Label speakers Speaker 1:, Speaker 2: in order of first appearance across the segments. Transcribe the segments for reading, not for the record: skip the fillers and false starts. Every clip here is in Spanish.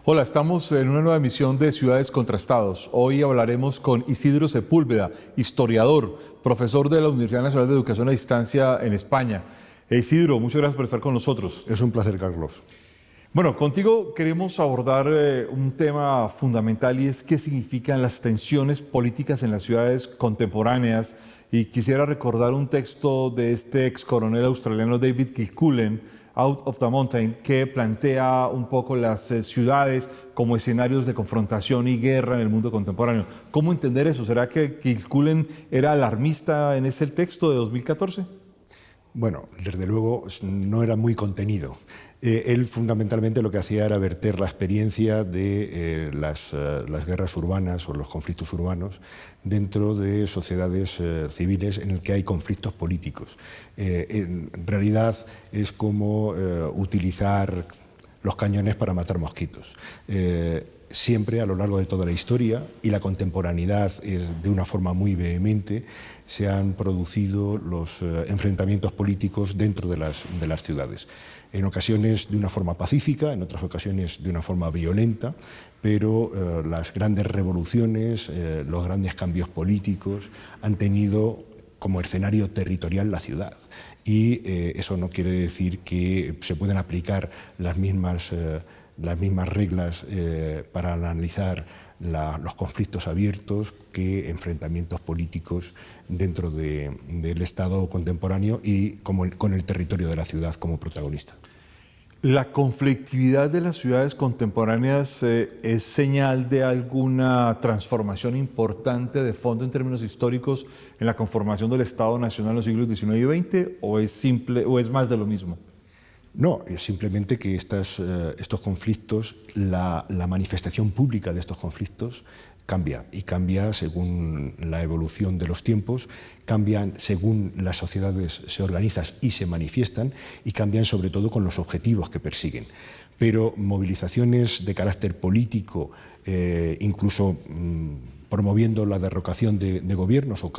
Speaker 1: Hola, estamos en una nueva emisión de Ciudades contra Estados. Hoy hablaremos con Isidro Sepúlveda, historiador, profesor de la Universidad Nacional de Educación a Distancia en España. Isidro, muchas gracias por estar con nosotros.
Speaker 2: Es un placer, Carlos.
Speaker 1: Bueno, contigo queremos abordar un tema fundamental y es qué significan las tensiones políticas en las ciudades contemporáneas. Y quisiera recordar un texto de este ex coronel australiano David Kilcullen, Out of the Mountain, que plantea un poco las ciudades como escenarios de confrontación y guerra en el mundo contemporáneo. ¿Cómo entender eso? ¿Será que Kilcullen era alarmista en ese texto de 2014?
Speaker 2: Bueno, desde luego no era muy contenido. Él fundamentalmente lo que hacía era verter la experiencia de las guerras urbanas o los conflictos urbanos dentro de sociedades civiles en las que hay conflictos políticos. En realidad es como utilizar los cañones para matar mosquitos. Siempre a lo largo de toda la historia y la contemporaneidad de una forma muy vehemente se han producido los enfrentamientos políticos dentro de las ciudades. En ocasiones de una forma pacífica, en otras ocasiones de una forma violenta, pero las grandes revoluciones, los grandes cambios políticos han tenido como escenario territorial la ciudad. Y eso no quiere decir que se puedan aplicar las mismas reglas para analizar los conflictos abiertos que enfrentamientos políticos dentro del Estado contemporáneo y con el territorio de la ciudad como protagonista.
Speaker 1: ¿La conflictividad de las ciudades contemporáneas es señal de alguna transformación importante de fondo en términos históricos en la conformación del Estado Nacional en los siglos XIX y XX o es más de lo mismo?
Speaker 2: No, es simplemente que estos conflictos, la manifestación pública de estos conflictos cambia y cambia según la evolución de los tiempos, cambian según las sociedades se organizan y se manifiestan y cambian sobre todo con los objetivos que persiguen. Pero movilizaciones de carácter político, incluso promoviendo la derrocación de gobiernos o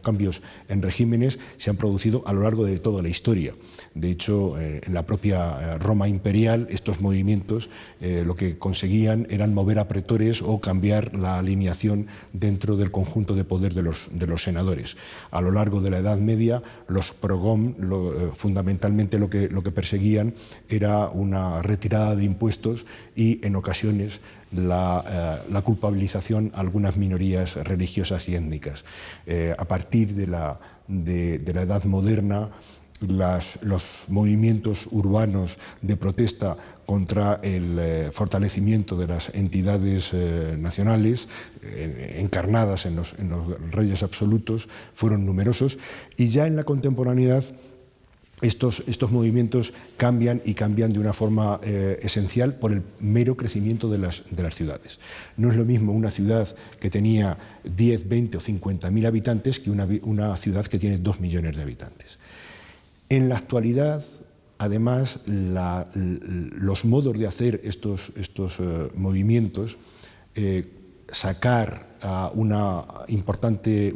Speaker 2: cambios en regímenes, se han producido a lo largo de toda la historia. De hecho, en la propia Roma imperial, estos movimientos lo que conseguían eran mover a pretores o cambiar la alineación dentro del conjunto de poder de los senadores. A lo largo de la Edad Media, los progom, fundamentalmente lo que perseguían era una retirada de impuestos y, en ocasiones, la culpabilización a algunas minorías religiosas y étnicas. A partir de la Edad Moderna, los movimientos urbanos de protesta contra el fortalecimiento de las entidades nacionales encarnadas en los reyes absolutos fueron numerosos, y ya en la contemporaneidad estos movimientos cambian y cambian de una forma esencial por el mero crecimiento de las ciudades. No es lo mismo una ciudad que tenía 10, 20 o 50.000 habitantes que una ciudad que tiene 2 millones de habitantes. En la actualidad, además, los modos de hacer estos movimientos, sacar a una importante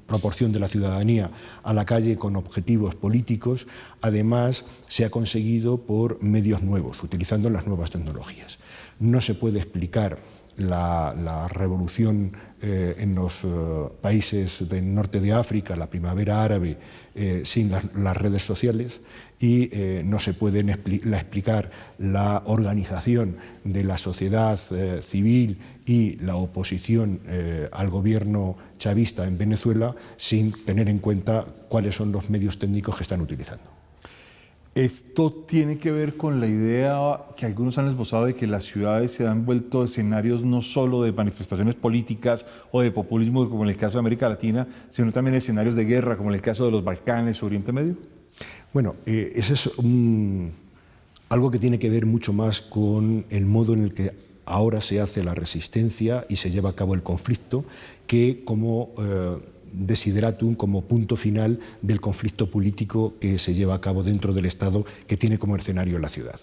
Speaker 2: proporción de la ciudadanía a la calle con objetivos políticos, además se ha conseguido por medios nuevos, utilizando las nuevas tecnologías. No se puede explicar la revolución en los países del norte de África, la primavera árabe, sin las redes sociales, y no se puede explicar la organización de la sociedad civil y la oposición al gobierno chavista en Venezuela sin tener en cuenta cuáles son los medios técnicos que están utilizando.
Speaker 1: Esto tiene que ver con la idea que algunos han esbozado de que las ciudades se han vuelto escenarios no solo de manifestaciones políticas o de populismo, como en el caso de América Latina, sino también escenarios de guerra, como en el caso de los Balcanes, Oriente Medio.
Speaker 2: Bueno, ese es algo que tiene que ver mucho más con el modo en el que ahora se hace la resistencia y se lleva a cabo el conflicto, que como desideratum, como punto final del conflicto político que se lleva a cabo dentro del Estado, que tiene como escenario la ciudad.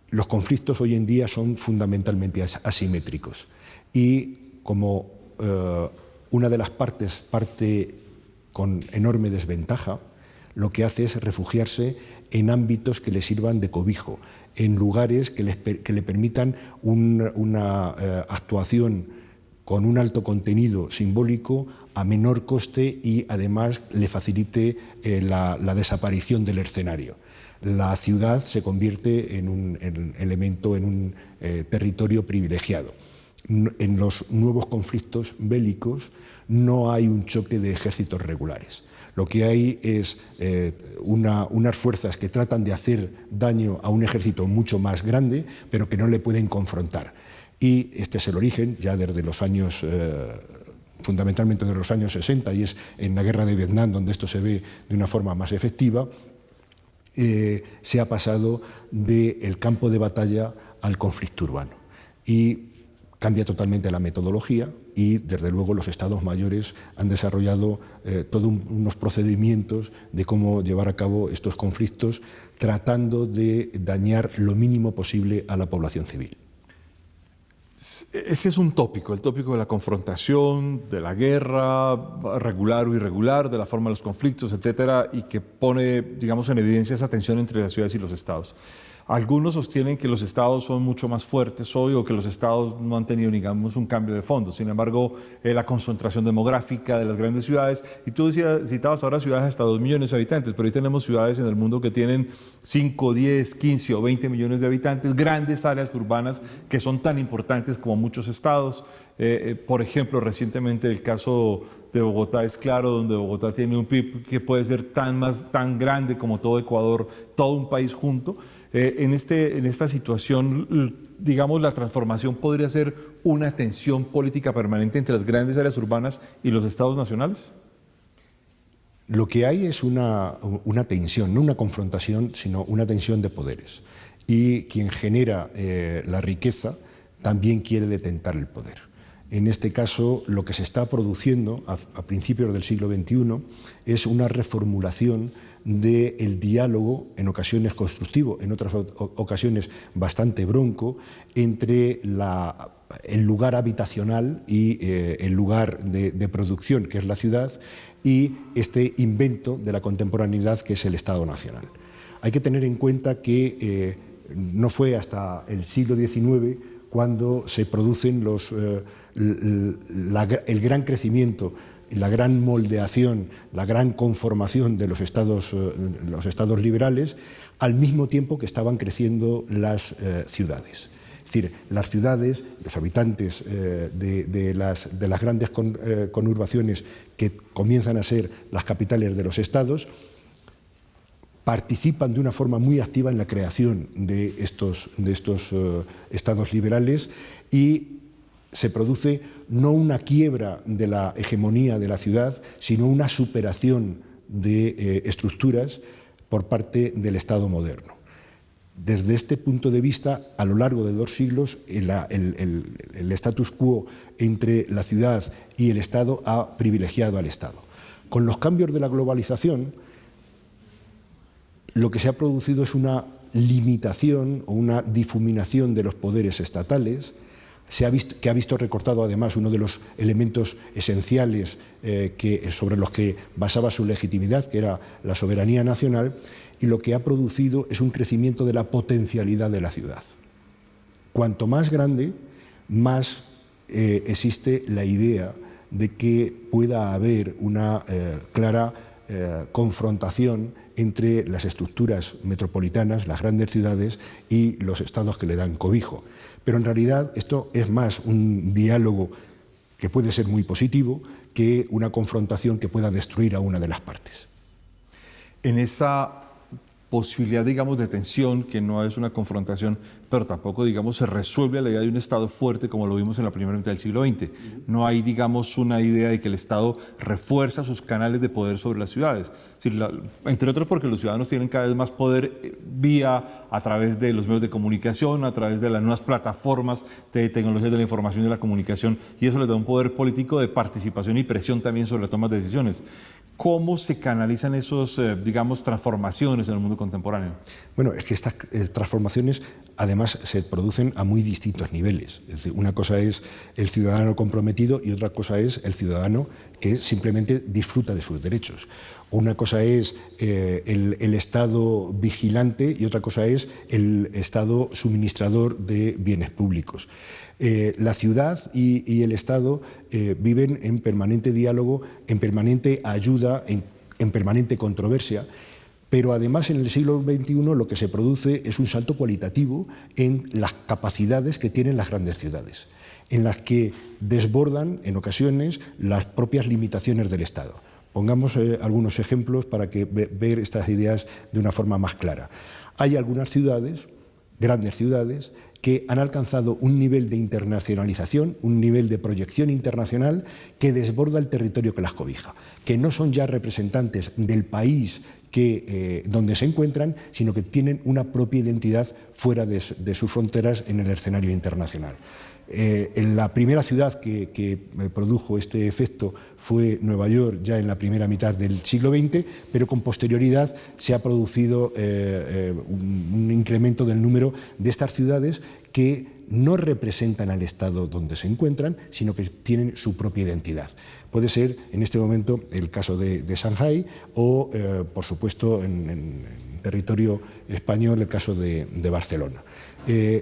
Speaker 2: Los conflictos hoy en día son fundamentalmente asimétricos y como una de las partes parte con enorme desventaja, lo que hace es refugiarse en ámbitos que le sirvan de cobijo, en lugares que le permitan una actuación con un alto contenido simbólico a menor coste y además le facilite la desaparición del escenario. La ciudad se convierte en un elemento, en un territorio privilegiado. En los nuevos conflictos bélicos no hay un choque de ejércitos regulares. Lo que hay es unas fuerzas que tratan de hacer daño a un ejército mucho más grande, pero que no le pueden confrontar. Y este es el origen, ya desde los años, fundamentalmente de los años 60, y es en la guerra de Vietnam donde esto se ve de una forma más efectiva, se ha pasado del campo de batalla al conflicto urbano. Y cambia totalmente la metodología y, desde luego, los estados mayores han desarrollado todos unos procedimientos de cómo llevar a cabo estos conflictos, tratando de dañar lo mínimo posible a la población civil.
Speaker 1: Ese es un tópico, el tópico de la confrontación, de la guerra, regular o irregular, de la forma de los conflictos, etcétera, y que pone, digamos, en evidencia esa tensión entre las ciudades y los estados. Algunos sostienen que los estados son mucho más fuertes hoy o que los estados no han tenido, digamos, un cambio de fondo. Sin embargo, la concentración demográfica de las grandes ciudades, y tú citabas ahora ciudades hasta 2 millones de habitantes, pero hoy tenemos ciudades en el mundo que tienen 5, 10, 15 o 20 millones de habitantes, grandes áreas urbanas que son tan importantes como muchos estados. Por ejemplo, recientemente el caso de Bogotá es claro, donde Bogotá tiene un PIB que puede ser tan grande como todo Ecuador, todo un país junto. En esta situación, digamos, la transformación podría ser una tensión política permanente entre las grandes áreas urbanas y los estados nacionales.
Speaker 2: Lo que hay es una tensión, no una confrontación, sino una tensión de poderes. Y quien genera la riqueza también quiere detentar el poder. En este caso, lo que se está produciendo a principios del siglo XXI es una reformulación del diálogo, en ocasiones constructivo, en otras ocasiones bastante bronco, entre el lugar habitacional y el lugar de producción, que es la ciudad, y este invento de la contemporaneidad, que es el Estado Nacional. Hay que tener en cuenta que no fue hasta el siglo XIX cuando se producen el gran crecimiento, la gran moldeación, la gran conformación de los estados liberales, al mismo tiempo que estaban creciendo las ciudades. Es decir, las ciudades, los habitantes de las grandes conurbaciones que comienzan a ser las capitales de los estados, participan de una forma muy activa en la creación de estos estados liberales, y se produce no una quiebra de la hegemonía de la ciudad, sino una superación de estructuras por parte del Estado moderno. Desde este punto de vista, a lo largo de 2 siglos, el status quo entre la ciudad y el Estado ha privilegiado al Estado. Con los cambios de la globalización, lo que se ha producido es una limitación o una difuminación de los poderes estatales, que ha visto recortado además uno de los elementos esenciales sobre los que basaba su legitimidad, que era la soberanía nacional, y lo que ha producido es un crecimiento de la potencialidad de la ciudad. Cuanto más grande, más existe la idea de que pueda haber una clara confrontación entre las estructuras metropolitanas, las grandes ciudades, y los estados que le dan cobijo. Pero en realidad esto es más un diálogo que puede ser muy positivo que una confrontación que pueda destruir a una de las partes.
Speaker 1: En esa posibilidad, digamos, de tensión, que no es una confrontación, pero tampoco, digamos, se resuelve la idea de un Estado fuerte como lo vimos en la primera mitad del siglo XX. No hay, digamos, una idea de que el Estado refuerza sus canales de poder sobre las ciudades. Es decir, entre otros porque los ciudadanos tienen cada vez más poder a través de los medios de comunicación, a través de las nuevas plataformas de tecnologías de la información y de la comunicación, y eso les da un poder político de participación y presión también sobre las tomas de decisiones. ¿Cómo se canalizan esos, digamos, transformaciones en el mundo contemporáneo?
Speaker 2: Bueno, es que estas transformaciones además se producen a muy distintos niveles. Es decir, una cosa es el ciudadano comprometido y otra cosa es el ciudadano que simplemente disfruta de sus derechos. Una cosa es el Estado vigilante y otra cosa es el Estado suministrador de bienes públicos. La ciudad y el Estado viven en permanente diálogo, en permanente ayuda, en permanente controversia. Pero además en el siglo XXI lo que se produce es un salto cualitativo en las capacidades que tienen las grandes ciudades, en las que desbordan en ocasiones las propias limitaciones del Estado. Pongamos algunos ejemplos para que ver estas ideas de una forma más clara. Hay algunas ciudades, grandes ciudades, que han alcanzado un nivel de internacionalización, un nivel de proyección internacional que desborda el territorio que las cobija, que no son ya representantes del país donde se encuentran, sino que tienen una propia identidad fuera de sus fronteras en el escenario internacional. En la primera ciudad que produjo este efecto fue Nueva York, ya en la primera mitad del siglo XX, pero con posterioridad se ha producido un incremento del número de estas ciudades que no representan al Estado donde se encuentran, sino que tienen su propia identidad. Puede ser en este momento el caso de Shanghái o, por supuesto, en territorio español, el caso de Barcelona.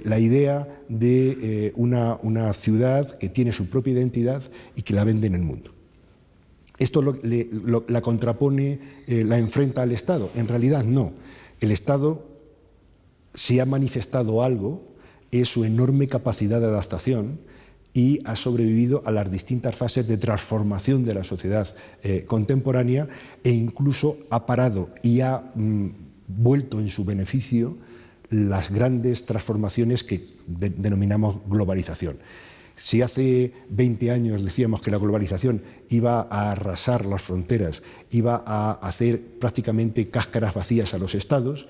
Speaker 2: La idea de una ciudad que tiene su propia identidad y que la vende en el mundo. Esto la contrapone, la enfrenta al Estado. En realidad no. El Estado, si ha manifestado algo, es su enorme capacidad de adaptación y ha sobrevivido a las distintas fases de transformación de la sociedad contemporánea e incluso ha parado y ha vuelto en su beneficio las grandes transformaciones que denominamos globalización. Si hace 20 años decíamos que la globalización iba a arrasar las fronteras, iba a hacer prácticamente cáscaras vacías a los estados,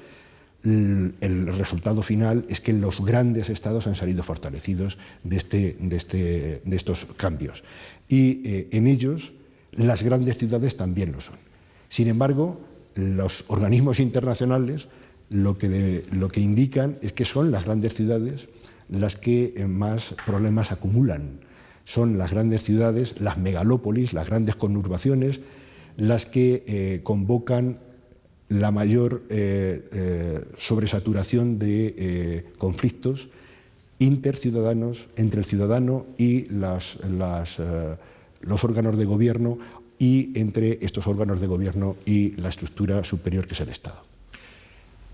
Speaker 2: el resultado final es que los grandes estados han salido fortalecidos de estos cambios. Y en ellos las grandes ciudades también lo son. Sin embargo, los organismos internacionales lo que indican es que son las grandes ciudades las que más problemas acumulan. Son las grandes ciudades, las megalópolis, las grandes conurbaciones, las que convocan la mayor sobresaturación de conflictos interciudadanos entre el ciudadano y los órganos de gobierno y entre estos órganos de gobierno y la estructura superior que es el Estado.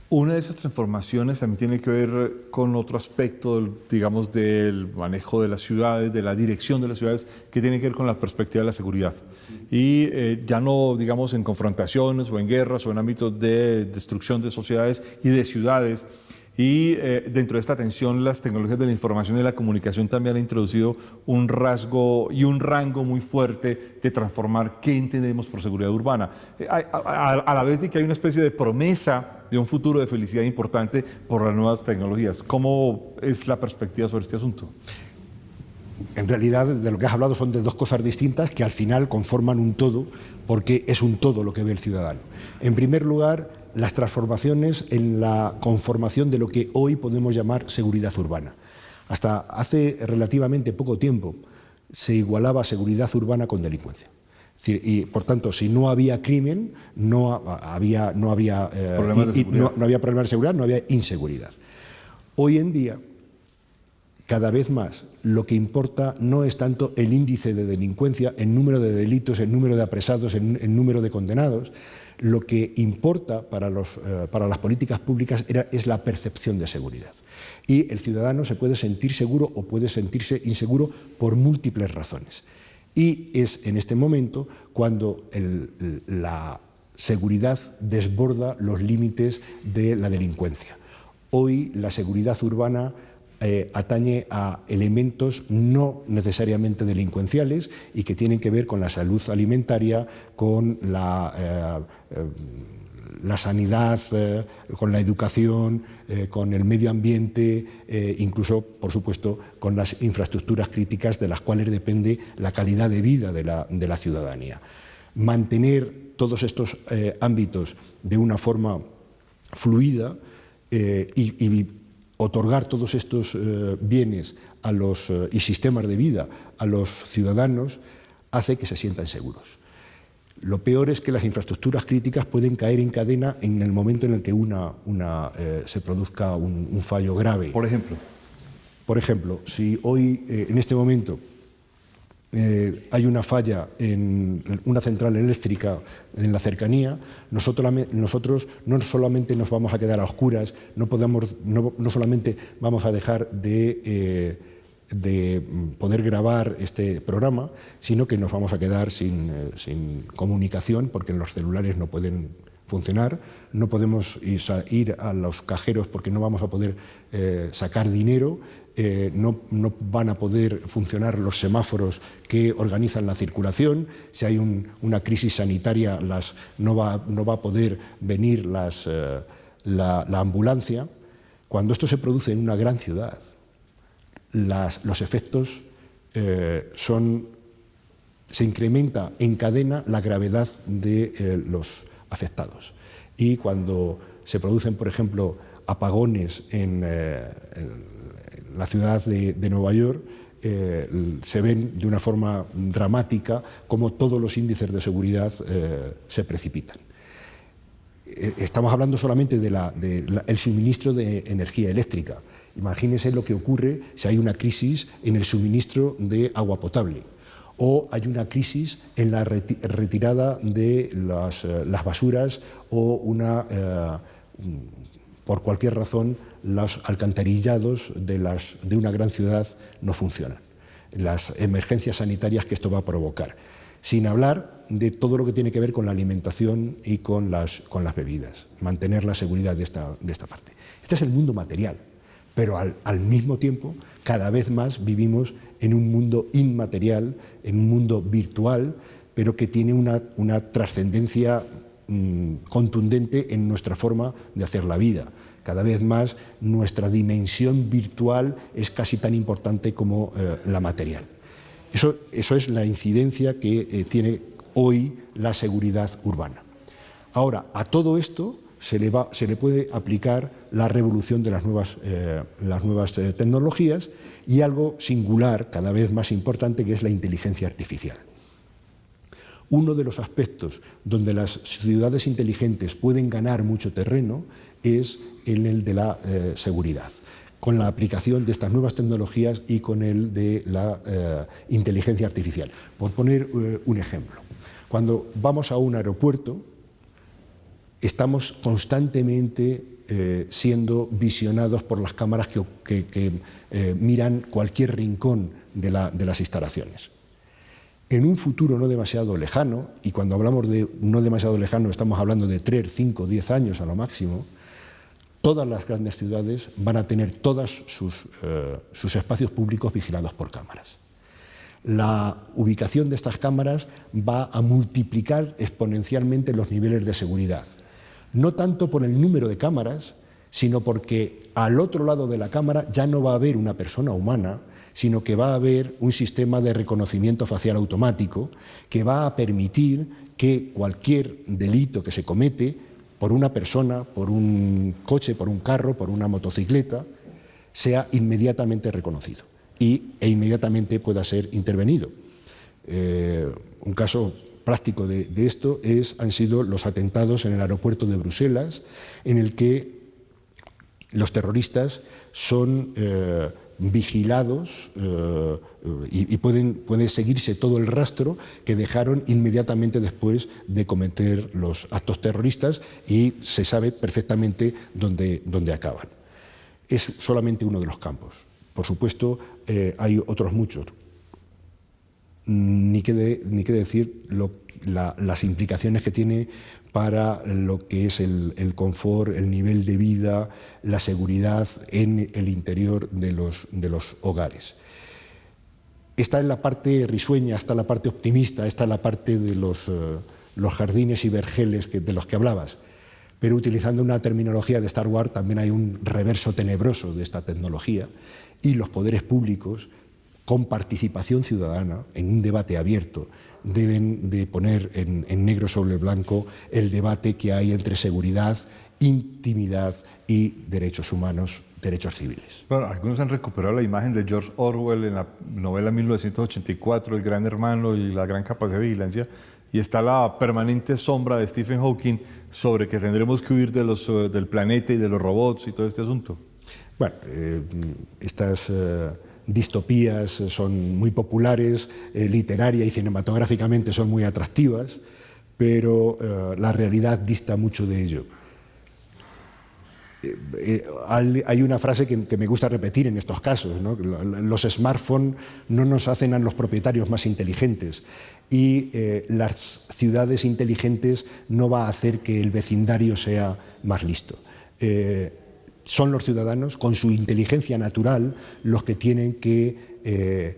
Speaker 1: Una de esas transformaciones también tiene que ver con otro aspecto, digamos, del manejo de las ciudades, de la dirección de las ciudades, que tiene que ver con la perspectiva de la seguridad. Y ya no, digamos, en confrontaciones o en guerras o en ámbitos de destrucción de sociedades y de ciudades. Y dentro de esta tensión, las tecnologías de la información y la comunicación también han introducido un rasgo y un rango muy fuerte de transformar qué entendemos por seguridad urbana. A la vez de que hay una especie de promesa de un futuro de felicidad importante por las nuevas tecnologías. ¿Cómo es la perspectiva sobre este asunto?
Speaker 2: En realidad, de lo que has hablado son de dos cosas distintas que al final conforman un todo, porque es un todo lo que ve el ciudadano. En primer lugar, las transformaciones en la conformación de lo que hoy podemos llamar seguridad urbana. Hasta hace relativamente poco tiempo se igualaba seguridad urbana con delincuencia. Es decir, y por tanto, si no había crimen, no había problemas de seguridad, no había inseguridad. Hoy en día, cada vez más, lo que importa no es tanto el índice de delincuencia, el número de delitos, el número de apresados, el número de condenados. Lo que importa para las políticas públicas es la percepción de seguridad. Y el ciudadano se puede sentir seguro o puede sentirse inseguro por múltiples razones. Y es en este momento cuando la seguridad desborda los límites de la delincuencia. Hoy la seguridad urbana atañe a elementos no necesariamente delincuenciales y que tienen que ver con la salud alimentaria, con la sanidad, con la educación, con el medio ambiente, incluso, por supuesto, con las infraestructuras críticas de las cuales depende la calidad de vida de la ciudadanía. Mantener todos estos ámbitos de una forma fluida y otorgar todos estos bienes y sistemas de vida a los ciudadanos hace que se sientan seguros. Lo peor es que las infraestructuras críticas pueden caer en cadena en el momento en el que se produzca un fallo grave. Por ejemplo, si hoy, en este momento, hay una falla en una central eléctrica en la cercanía, nosotros no solamente nos vamos a quedar a oscuras, no solamente vamos a dejar de poder grabar este programa, sino que nos vamos a quedar sin comunicación porque los celulares no pueden funcionar, no podemos ir a los cajeros porque no vamos a poder sacar dinero, no van a poder funcionar los semáforos que organizan la circulación, si hay una crisis sanitaria no va a poder venir la ambulancia. Cuando esto se produce en una gran ciudad, los efectos se incrementa en cadena la gravedad de los afectados. Y cuando se producen, por ejemplo, apagones en la ciudad de Nueva York, se ven de una forma dramática cómo todos los índices de seguridad se precipitan. Estamos hablando solamente del suministro de energía eléctrica. Imagínense lo que ocurre si hay una crisis en el suministro de agua potable o hay una crisis en la retirada de las basuras o por cualquier razón los alcantarillados de una gran ciudad no funcionan. Las emergencias sanitarias que esto va a provocar. Sin hablar de todo lo que tiene que ver con la alimentación y con las bebidas. Mantener la seguridad de esta parte. Este es el mundo material. Pero al mismo tiempo, cada vez más vivimos en un mundo inmaterial, en un mundo virtual, pero que tiene una trascendencia contundente en nuestra forma de hacer la vida. Cada vez más nuestra dimensión virtual es casi tan importante como la material. Eso es la incidencia que tiene hoy la seguridad urbana. Ahora, a todo esto se le puede aplicar la revolución de las nuevas tecnologías y algo singular, cada vez más importante, que es la inteligencia artificial. Uno de los aspectos donde las ciudades inteligentes pueden ganar mucho terreno es en el de la seguridad, con la aplicación de estas nuevas tecnologías y con el de la inteligencia artificial. Por poner un ejemplo, cuando vamos a un aeropuerto, estamos constantemente siendo visionados por las cámaras que miran cualquier rincón de las instalaciones. En un futuro no demasiado lejano, y cuando hablamos de no demasiado lejano estamos hablando de 3, 5, 10 años a lo máximo, todas las grandes ciudades van a tener todos sus espacios públicos vigilados por cámaras. La ubicación de estas cámaras va a multiplicar exponencialmente los niveles de seguridad. No tanto por el número de cámaras, sino porque al otro lado de la cámara ya no va a haber una persona humana, sino que va a haber un sistema de reconocimiento facial automático que va a permitir que cualquier delito que se comete por una persona, por un coche, por un carro, por una motocicleta, sea inmediatamente reconocido e inmediatamente pueda ser intervenido. Un caso práctico de esto han sido los atentados en el aeropuerto de Bruselas, en el que los terroristas son vigilados y puede seguirse todo el rastro que dejaron inmediatamente después de cometer los actos terroristas y se sabe perfectamente dónde acaban. Es solamente uno de los campos. Por supuesto, hay otros muchos. Ni qué decir las implicaciones que tiene para lo que es el confort, el nivel de vida, la seguridad en el interior de los hogares. Está en la parte risueña, está la parte optimista, está la parte de los jardines y vergeles de los que hablabas, pero utilizando una terminología de Star Wars también hay un reverso tenebroso de esta tecnología y los poderes públicos, con participación ciudadana, en un debate abierto, deben de poner en negro sobre blanco el debate que hay entre seguridad intimidad y derechos humanos, derechos civiles.
Speaker 1: Bueno, algunos han recuperado la imagen de George Orwell en la novela 1984, El Gran Hermano y la gran capacidad de vigilancia, y está la permanente sombra de Stephen Hawking sobre que tendremos que huir del planeta y de los robots y todo este asunto.
Speaker 2: Bueno, estas distopías son muy populares, literaria y cinematográficamente son muy atractivas, pero la realidad dista mucho de ello. Hay una frase que me gusta repetir en estos casos, ¿no? Los smartphones no nos hacen a los propietarios más inteligentes y las ciudades inteligentes no va a hacer que el vecindario sea más listo. Son los ciudadanos, con su inteligencia natural, los que tienen que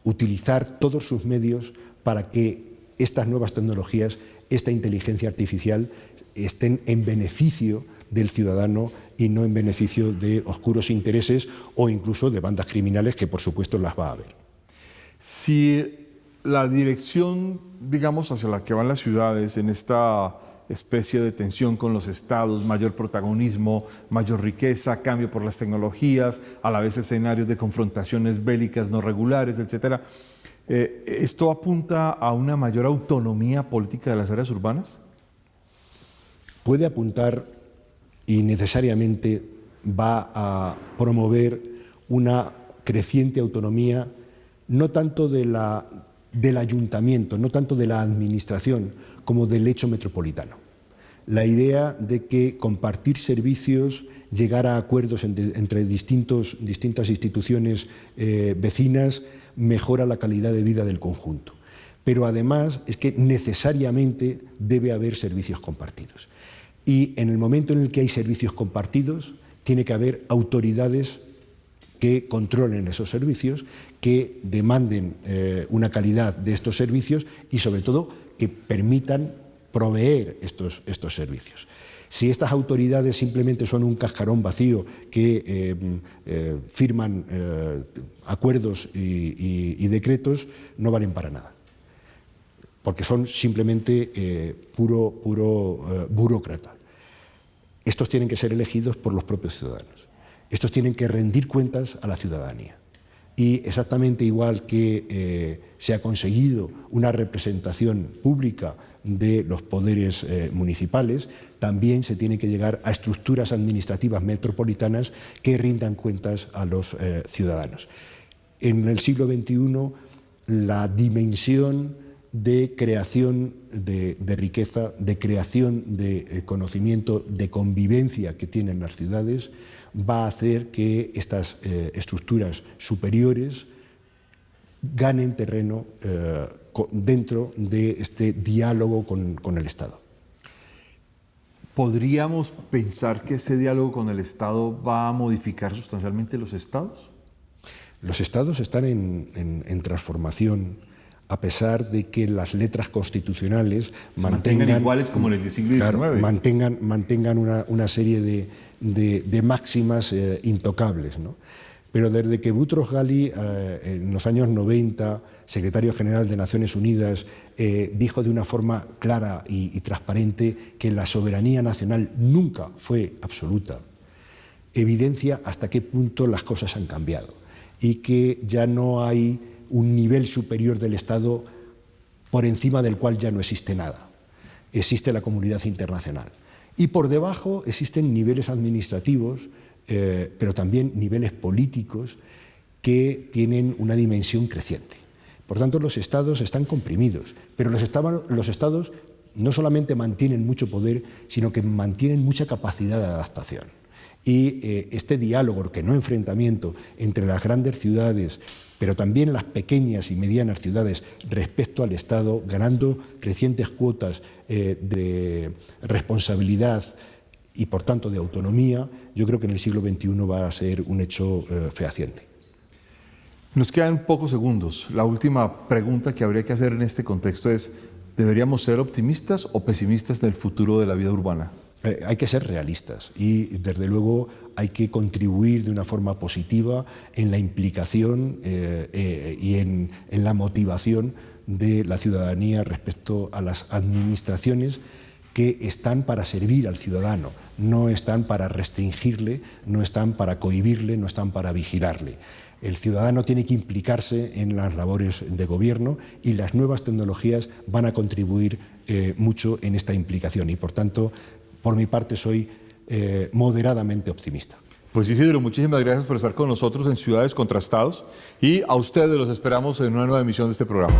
Speaker 2: utilizar todos sus medios para que estas nuevas tecnologías, esta inteligencia artificial, estén en beneficio del ciudadano y no en beneficio de oscuros intereses o incluso de bandas criminales que por supuesto las va a haber.
Speaker 1: Si la dirección, digamos, hacia la que van las ciudades en esta especie de tensión con los estados, mayor protagonismo, mayor riqueza, cambio por las tecnologías, a la vez escenarios de confrontaciones bélicas no regulares, etcétera, ¿esto apunta a una mayor autonomía política de las áreas urbanas?
Speaker 2: Puede apuntar y necesariamente va a promover una creciente autonomía, no tanto del ayuntamiento, no tanto de la administración, como del hecho metropolitano. La idea de que compartir servicios, llegar a acuerdos entre distintas instituciones vecinas, mejora la calidad de vida del conjunto. Pero además es que necesariamente debe haber servicios compartidos. Y en el momento en el que hay servicios compartidos, tiene que haber autoridades que controlen esos servicios, que demanden una calidad de estos servicios y, sobre todo, que permitan proveer estos servicios. Si estas autoridades simplemente son un cascarón vacío que firman acuerdos y decretos, no valen para nada, porque son simplemente puro burócrata. Estos tienen que ser elegidos por los propios ciudadanos. Estos tienen que rendir cuentas a la ciudadanía. Y exactamente igual que se ha conseguido una representación pública de los poderes municipales, también se tiene que llegar a estructuras administrativas metropolitanas que rindan cuentas a los ciudadanos. En el siglo XXI, la dimensión de creación de riqueza, de creación de conocimiento, de convivencia que tienen las ciudades, va a hacer que estas estructuras superiores ganen terreno dentro de este diálogo con el Estado.
Speaker 1: ¿Podríamos pensar que ese diálogo con el Estado va a modificar sustancialmente los estados?
Speaker 2: Los estados están en transformación, a pesar de que las letras constitucionales
Speaker 1: mantengan iguales como en el siglo XIX.
Speaker 2: Claro, mantengan una serie de máximas intocables, ¿no? Pero desde que Boutros Ghali, en los años 90, secretario general de Naciones Unidas, dijo de una forma clara y transparente que la soberanía nacional nunca fue absoluta, evidencia hasta qué punto las cosas han cambiado y que ya no hay un nivel superior del Estado por encima del cual ya no existe nada. Existe la comunidad internacional. Y por debajo existen niveles administrativos, pero también niveles políticos que tienen una dimensión creciente. Por tanto, los Estados están comprimidos, pero los Estados no solamente mantienen mucho poder, sino que mantienen mucha capacidad de adaptación. Y este diálogo, que no enfrentamiento, entre las grandes ciudades, pero también las pequeñas y medianas ciudades respecto al Estado, ganando crecientes cuotas de responsabilidad y, por tanto, de autonomía, yo creo que en el siglo XXI va a ser un hecho fehaciente.
Speaker 1: Nos quedan pocos segundos. La última pregunta que habría que hacer en este contexto es, ¿deberíamos ser optimistas o pesimistas del futuro de la vida urbana?
Speaker 2: Hay que ser realistas y, desde luego, hay que contribuir de una forma positiva en la implicación y en la motivación de la ciudadanía respecto a las administraciones que están para servir al ciudadano, no están para restringirle, no están para cohibirle, no están para vigilarle. El ciudadano tiene que implicarse en las labores de gobierno y las nuevas tecnologías van a contribuir mucho en esta implicación y, por tanto, por mi parte soy moderadamente optimista.
Speaker 1: Pues Isidro, muchísimas gracias por estar con nosotros en Ciudades Contrastados y a ustedes los esperamos en una nueva emisión de este programa.